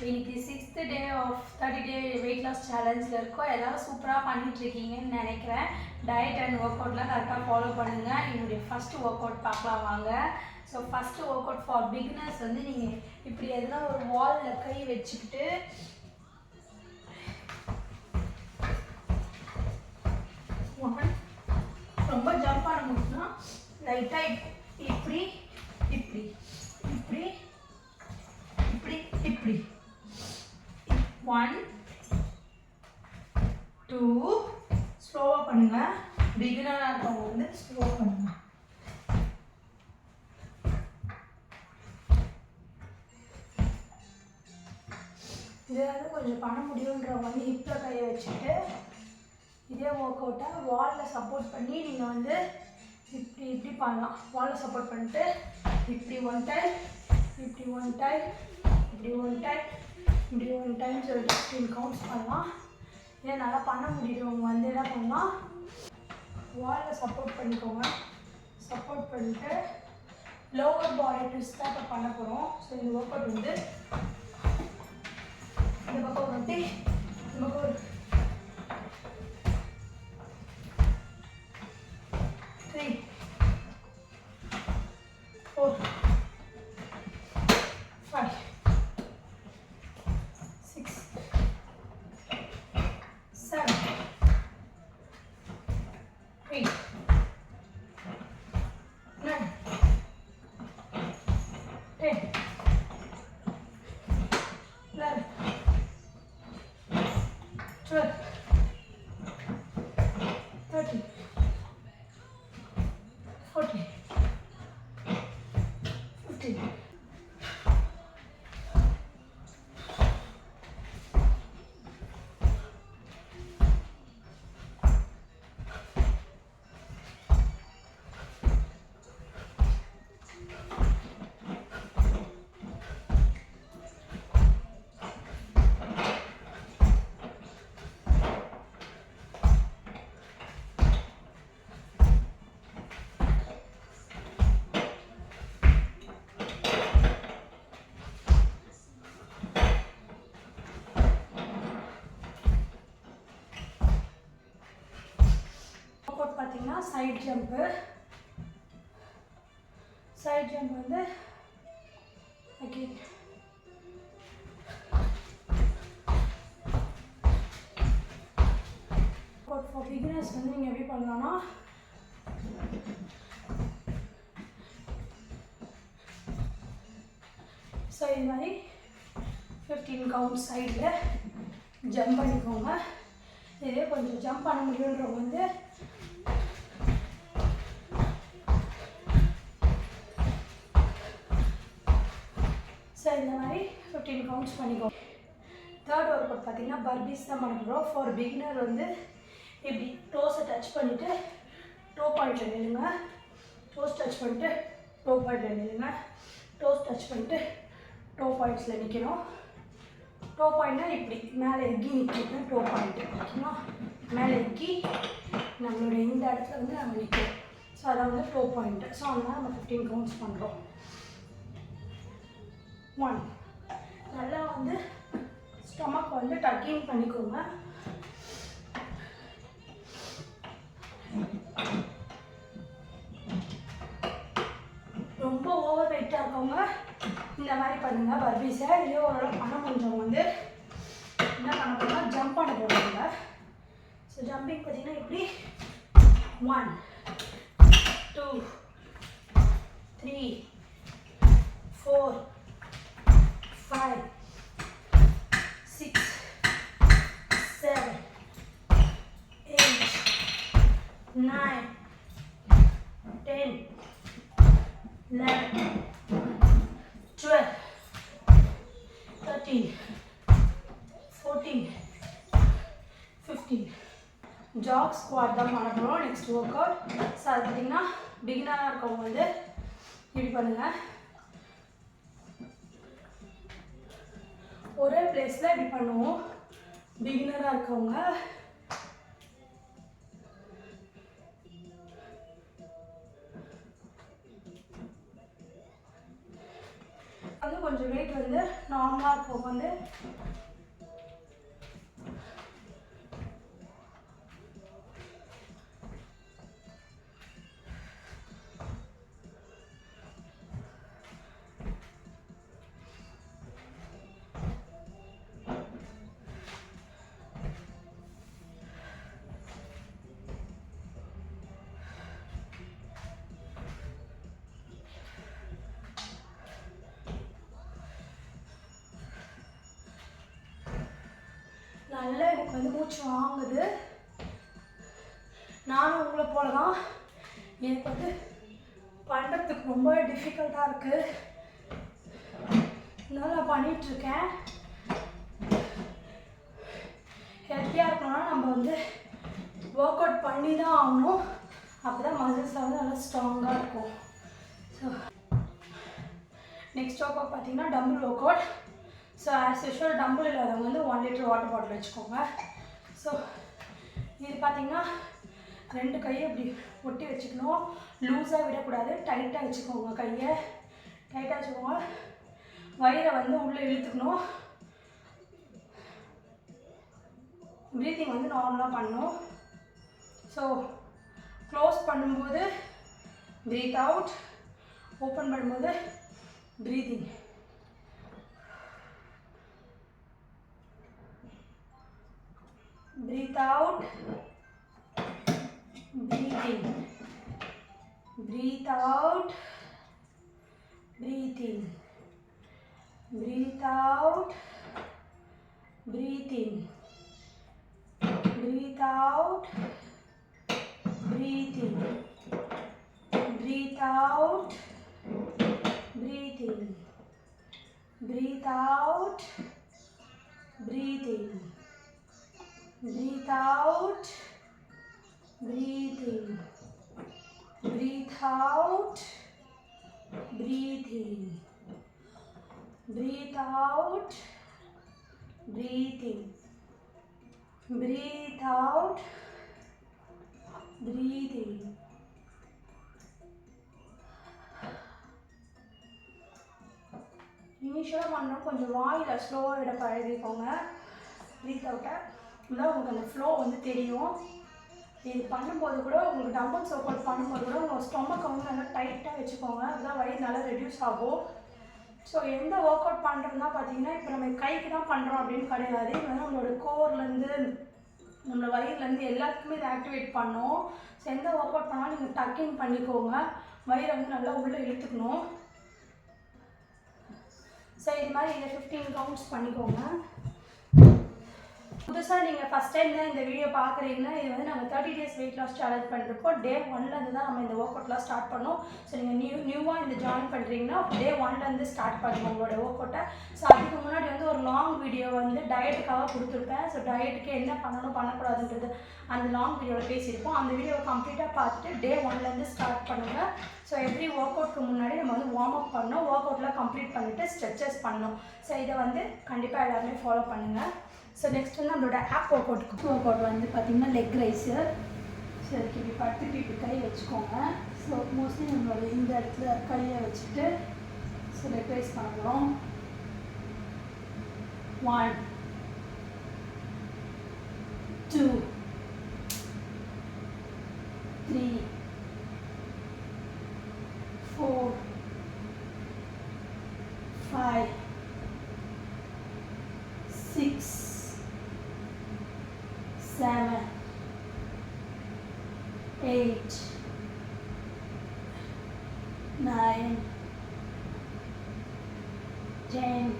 இன்னைக்கு 6th day of 30 day weight loss சேலஞ்சில் இருக்கோம். எல்லோரும் சூப்பராக பண்ணிகிட்ருக்கீங்கன்னு நினைக்கிறேன். டயட் அண்ட் ஒர்க் அவுட்லாம் கரெக்டாக ஃபாலோ பண்ணுங்கள். என்னுடைய ஃபஸ்ட்டு ஒர்க் அவுட் பார்க்கலாம் வாங்க. So first work out for beginners வந்து நீங்கள் இப்படி எதுனா ஒரு வாலில் கை வச்சுக்கிட்டு ரொம்ப ஜம்ப் பண்ண முடியும்னா லைட்டாக இப்படி இப்படி இப்படி இப்படி இப்படி 1 2 ஸ்லோவாக பண்ணுங்கள். பிகினராக இருக்கவங்க வந்து ஸ்லோவாக பண்ணுங்கள். இதாவது கொஞ்சம் பண்ண முடியுன்றவங்க வந்து ஹிப்பில் கையை வச்சுட்டு இதே ஒர்க் அவுட்டை வாலில் சப்போர்ட் பண்ணி நீங்கள் வந்து இப்படி இப்படி பண்ணலாம். வாலில் சப்போர்ட் பண்ணிட்டு இப்படி 1 டைம், இப்படி 1 டைம், இப்படி 1 டைம், இப்படி 1 டைம் சொல்லிட்டு 15 கவுண்ட்ஸ் பண்ணலாம். இதே நல்லா பண்ண முடியுறவங்க வந்து என்ன பண்ணலாம், வாலில் சப்போர்ட் பண்ணிக்கோங்க. சப்போர்ட் பண்ணிட்டு லோவர் பாடி ட்விஸ்ட் தான் இப்போ பண்ண போகிறோம். ஸோ இந்த ஒர்க் அவுட் வந்து இந்த பக்கம் வந்து இந்த பக்கம் 3 4 5 6 7 8 9 10 11 12 13 14 15 பார்த்தீங்கன்னா சைட் ஜம்ப் வந்து அகெயின் ஃபார் பிகினர்ஸ் வந்து நீங்கள் எப்படி பண்ணலாம்னா ஸோ இது மாதிரி 15 கவுண்ட் சைடில் ஜம்ப் பண்ணிக்கோங்க. இதே கொஞ்சம் ஜம்ப் பண்ண முடியுன்றவங்க வந்து ஸோ இந்த மாதிரி 15 கவுண்ட்ஸ் பண்ணிக்கோங்க. தேர்ட் ஒர்க் அவுட் பார்த்தீங்கன்னா பர்பீஸ் தான் பண்ண போகிறோம். ஃபார் பிகினர் வந்து இப்படி டோஸை டச் பண்ணிவிட்டு டோ பாயிண்டில் நில்லுங்க. டோஸ் டச் பண்ணிட்டு டோ பாயிண்டில் நில்லுங்க. டோஸ் டச் பண்ணிட்டு டோ பாயிண்ட்ஸில் நிற்கணும். டோ பாயிண்ட்னா இப்படி மேலே எக்கி நிற்கணும். டோ பாயிண்ட்டு ஓகேங்களா, மேலே எக்கி நம்மளுடைய இந்த இடத்துல வந்து நம்ம நிற்கிறோம். ஸோ அதை வந்து டோ பாயிண்ட்டு. ஸோ அதனால் நம்ம 15 கவுண்ட்ஸ் பண்ணுறோம். 1 நல்லா வந்து ஸ்டொமக் வந்து டக்கிங் பண்ணிக்கோங்க. ரொம்ப ஓவர் வெயிட்டாக இருக்கவங்க இந்த மாதிரி பண்ணுங்கள் பர்பீஸை. இதே ஓரளவு பண்ண முடிஞ்சவங்க வந்து என்ன பண்ண போகிறோம்னா ஜம்ப் பண்ண போகிறாங்க. ஸோ ஜம்பிங் பார்த்தீங்கன்னா இப்படி 1 2 3 4 5 6 7 8 9 10 11 12 13 14 15 ஜாக் ஸ்குவாட் தான் பண்ண போகிறோம் நெக்ஸ்ட் ஒர்க் அவுட். ஸோ அது பார்த்திங்கன்னா பிகினராக இருக்கவங்க வந்து இப்படி பண்ணுங்கள். ஒரே பிளேஸில் இப்படி பண்ணுவோம். பிகினராக இருக்கவங்க வந்து கொஞ்சம் வெயிட் வந்து வந்து நார்மலாக இருக்கும் வந்து நல்லா எனக்கு வந்து மூச்சு வாங்குது. நானும் உங்களை போல தான் எனக்கு வந்து பண்ணுறதுக்கு ரொம்ப டிஃபிகல்ட்டாக இருக்குது. இதனால் நான் பண்ணிகிட்ருக்கேன். ஹெல்த்தியாக இருக்கணும்னா நம்ம வந்து ஒர்க் அவுட் பண்ணி தான் ஆகணும். அப்போ தான் மசில்ஸில் வந்து நல்லா ஸ்ட்ராங்காக இருக்கும். ஸோ நெக்ஸ்ட் ஒர்க் அவுட் பார்த்தீங்கன்னா tumble work out. So as usual tumble இல்லாதவங்க வந்து 1 லிட்டர் வாட்டர் பாட்டில் வச்சுக்கோங்க. ஸோ இது பார்த்திங்கன்னா 2 கையை இப்படி ஒட்டி வச்சுக்கணும். லூஸாக விடக்கூடாது, டைட்டாக வச்சுக்கோங்க. கையை டைட்டாக வச்சுக்கோங்க. வயிறை வந்து உள்ளே இழுத்துக்கணும். ப்ரீத்திங் வந்து நார்மலாக பண்ணணும். ஸோ க்ளோஸ் பண்ணும்போது ப்ரீத் அவுட், ஓப்பன் பண்ணும்போது breathing. Breathe out, breathe in. Breathe out, breathe in. Breathe out, breathe in. Breathe out, breathe in. Breathe out, breathe in. Breathe out, breathe in. Breathe out, breathe in. Breathe out, breathe in. Breathe out, breathe in. Breathe out, breathe in. இனிஷியலாக பண்ணோம் கொஞ்சம் வாயில் ஸ்லோவாக விட பழகிக்கோங்க. Breath அவுட்டை இல்லை உங்களுக்கு அந்த flow வந்து தெரியும். இது பண்ணும்போது கூட உங்களுக்கு டம்பிள்ஸ் ஒர்க் அவுட் பண்ணும்போது கூட உங்கள் ஸ்டொமக்கை வந்து நல்லா டைட்டாக வச்சுக்கோங்க. அதுதான் வயிறு நல்லா ரெடியூஸ் ஆகும். ஸோ எந்த ஒர்க் அவுட் பண்ணுறதுனா பார்த்தீங்கன்னா இப்போ நம்ம கைக்கு தான் பண்ணுறோம் அப்படின்னு கிடையாது. இது வந்து நம்மளோட கோர்லேருந்து நம்மளோட வயிறுலேருந்து எல்லாத்துக்குமே இதை ஆக்டிவேட் பண்ணோம். ஸோ எந்த ஒர்க் அவுட் பண்ணாலும் நீங்கள் டக்கிங் பண்ணிக்கோங்க. வயிறை வந்து நல்லா உள்ளே இழுத்துக்கணும். ஸோ இது மாதிரி இதை 15 கவுண்ட்ஸ் பண்ணிக்கோங்க. புதுசாக நீங்கள் ஃபஸ்ட் டைம் தான் இந்த வீடியோ பார்க்குறீங்கன்னா இது வந்து நம்ம 30 days வெயிட் லாஸ் சேலஞ்ச் பண்ணிருக்கோம். Day 1லேருந்து தான் நம்ம இந்த ஒர்க் அவுட்லாம் ஸ்டார்ட் பண்ணோம். ஸோ நீங்கள் நியூவாக இந்த ஜாயின் பண்ணுறீங்கன்னா Day 1லேருந்து ஸ்டார்ட் பண்ணுங்க உங்களோட ஒர்க் அவுட்டை. ஸோ அதுக்கு முன்னாடி வந்து ஒரு லாங் வீடியோ வந்து டயட்டுக்காக கொடுத்துருப்பேன். ஸோ டயட்டுக்கு என்ன பண்ணணும் பண்ணக்கூடாதுன்றது அந்த லாங் வீடியோவில் பேசியிருப்போம். அந்த வீடியோவை கம்ப்ளீட்டாக பார்த்துட்டு Day 1லேருந்து ஸ்டார்ட் பண்ணுங்கள். ஸோ எவ்ரி ஒர்க் அவுட்க்கு முன்னாடி நம்ம வந்து வார்ம் அப் பண்ணோம். ஒர்க் அவுட்லாம் கம்ப்ளீட் பண்ணிவிட்டு ஸ்ட்ரெச்சஸ் பண்ணோம். ஸோ இதை வந்து கண்டிப்பாக எல்லாருமே ஃபாலோ பண்ணுங்கள். ஸோ நெக்ஸ்ட் வந்து நம்மளோட ஆப் ஒர்க் அவுட் வந்து பார்த்திங்கன்னா லெக் ரைஸு. ஸோ அதுக்கு இப்படி படுத்துட்டு இப்படி கை வச்சுக்கோங்க. ஸோ மோஸ்ட்லி நம்மளோட இந்த இடத்துல கையை வச்சுட்டு ஸோ லெக் ரைஸ் பண்ணுறோம். 1 2 3 4 5 6 7 8 9 10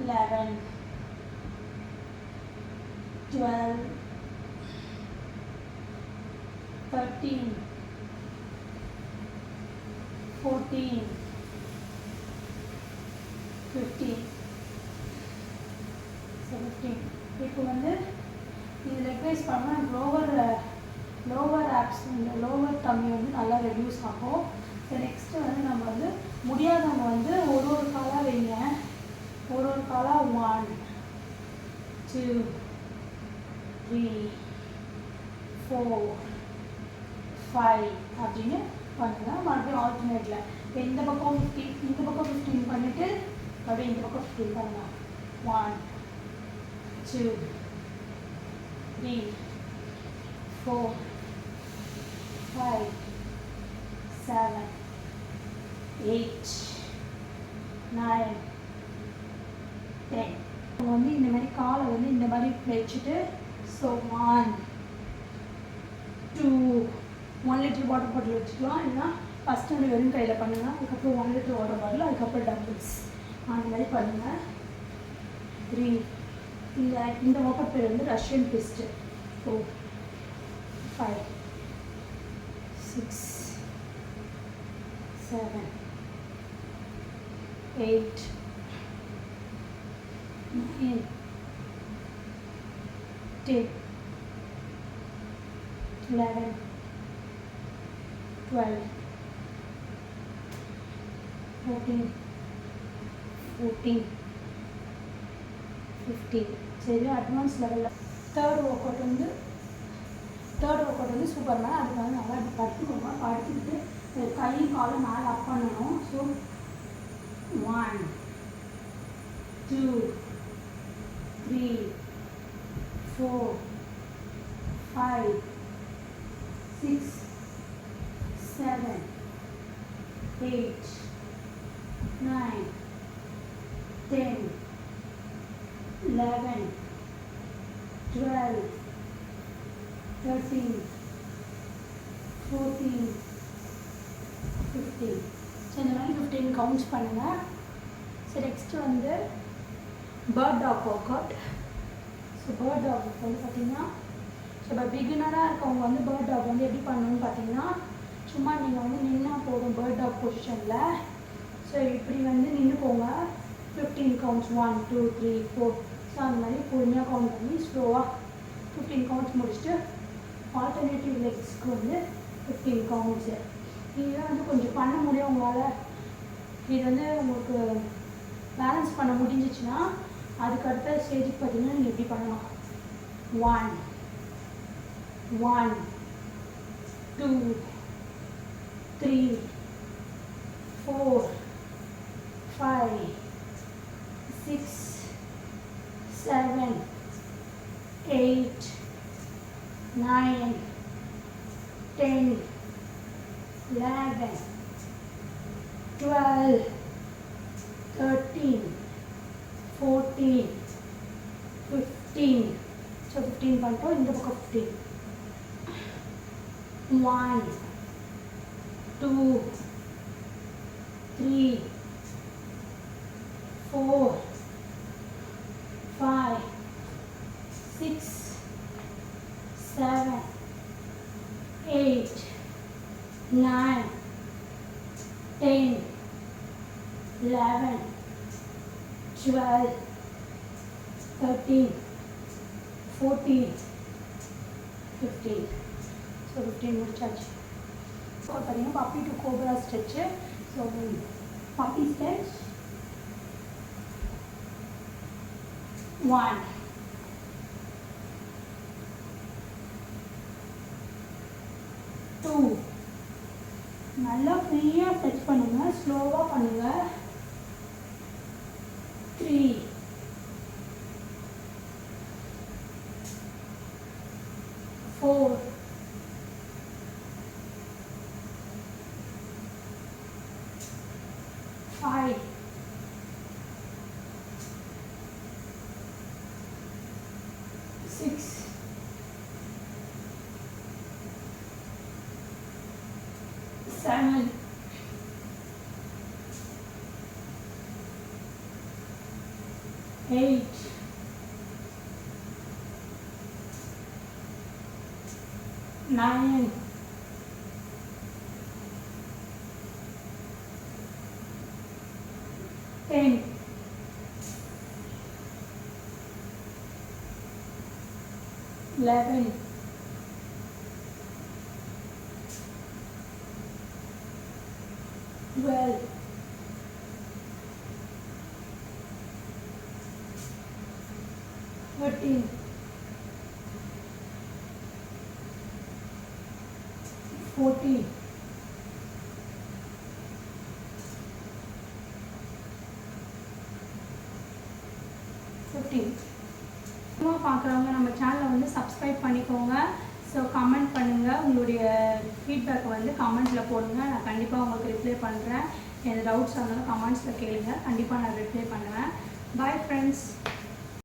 11 12 13 14 15 17. இப்போ வந்து இது லெக் ரைஸ் பண்ணால் லோவர் ஆப்ஸ் லோவர் டம்மி வந்து நல்லா ரெடியூஸ் ஆகும். ஸோ நெக்ஸ்ட்டு வந்து நம்ம வந்து முடியாதவங்க வந்து ஒரு காலாக வைங்க. ஒரு காலாக 1 2 3 4 5 அப்படின்னு பண்ணுங்கள். மறுபடியும் ஆல்டர்னேட்டில் இந்த பக்கம் 15, இந்த பக்கம் 15 பண்ணிவிட்டு மறுபடியும் இந்த பக்கம் 15 பண்ணுங்கள். 1 2 3 4 5 7 8 9 10. அவங்க வந்து இந்த மாதிரி காலை வந்து இந்த மாதிரி வச்சுட்டு ஸோ 1 2 1 லிட்டர் வாட்டர் பாட்டில் வச்சுக்கலாம். இல்லைன்னா ஃபஸ்ட்டு வந்து வெறும் கையில் பண்ணுங்கள். அதுக்கப்புறம் 1 லிட்டர் வாட்டர் பாட்டில், அதுக்கப்புறம் டம்பிள்ஸ் அந்த மாதிரி பண்ணுங்கள். 3 இந்த ஒர்க் பேர் வந்து ரஷ்யன் ட்விஸ்ட்டு. 4 5 6 7 8 9 10 11 12 14 15. சரி, அட்வான்ஸ் லெவலில் தேர்ட் ஒர்க் அவுட் வந்து சூப்பர்மேன். அதுக்காக நல்லா இப்படி படுத்துக்கோங்க. படுத்துக்கிட்டு கை காலை மேலே அப் பண்ணணும். ஸோ 1 2 3 4 5 6 7 8 9 10 11 12 13 14 15. ஸோ இந்த மாதிரி 15 கவுண்ட்ஸ் பண்ணுங்கள். ஸோ நெக்ஸ்ட்டு வந்து bird dog work out. So bird dog வந்து பார்த்திங்கன்னா, ஸோ இப்போ பிகினராக இருக்கவங்க வந்து பேர்ட் டாக் வந்து எப்படி பண்ணணும்னு பார்த்தீங்கன்னா, சும்மா நீங்கள் வந்து நின்னா போதும் பேர்ட் டாக் பொசிஷனில். ஸோ இப்படி வந்து நின்றுக்கோங்க. 15 கவுண்ட்ஸ் 1 2 3 4. ஸோ அந்த மாதிரி பொறுமையாக கவுண்ட் பண்ணி ஸ்லோவாக 15 கவுண்ட்ஸ் முடிச்சுட்டு ஆல்டர்னேட்டிவ் லெக்ஸ்க்கு வந்து 15 கவுண்ட்ஸு. இதெல்லாம் வந்து கொஞ்சம் பண்ண முடியும் உங்களால். இது வந்து உங்களுக்கு பேலன்ஸ் பண்ண முடிஞ்சிச்சுன்னா அதுக்கு அடுத்த ஸ்டேஜுக்கு பார்த்தீங்கன்னா நீங்கள் எப்படி பண்ணலாம். 1 1 2 3 4 5 6 7 8 9 10 11 12 13 14 15. ஸோ 15 பண்ணிட்டோம். இந்த பக்கம் 15. 1 2 3 4 5 6 7 8 9 10 11 12 13 14 15. ஸோ 15 முடிச்சாச்சு. ஸோ பார்த்தீங்கன்னா puppy to cobra stretch. So puppy stretch 1 2. நல்லா ஃப்ரீயாக ஸ்ட்ரெச் பண்ணுங்கள், ஸ்லோவாக பண்ணுங்கள். 3 4 5 6 7 8 9 10 11 12 13 14 15. சும்மா பார்க்குறவங்க நம்ம சேனலை வந்து சப்ஸ்கிரைப் பண்ணிக்கோங்க. ஸோ கமெண்ட் பண்ணுங்கள், உங்களுடைய ஃபீட்பேக்கை வந்து கமெண்ட்டில் போடுங்க. நான் கண்டிப்பாக உங்களுக்கு ரிப்ளை பண்ணுறேன். எந்த டவுட்ஸ் இருந்தாலும் கமெண்ட்ஸில் கேளுங்க, கண்டிப்பாக நான் ரிப்ளை பண்ணுவேன். Bye friends.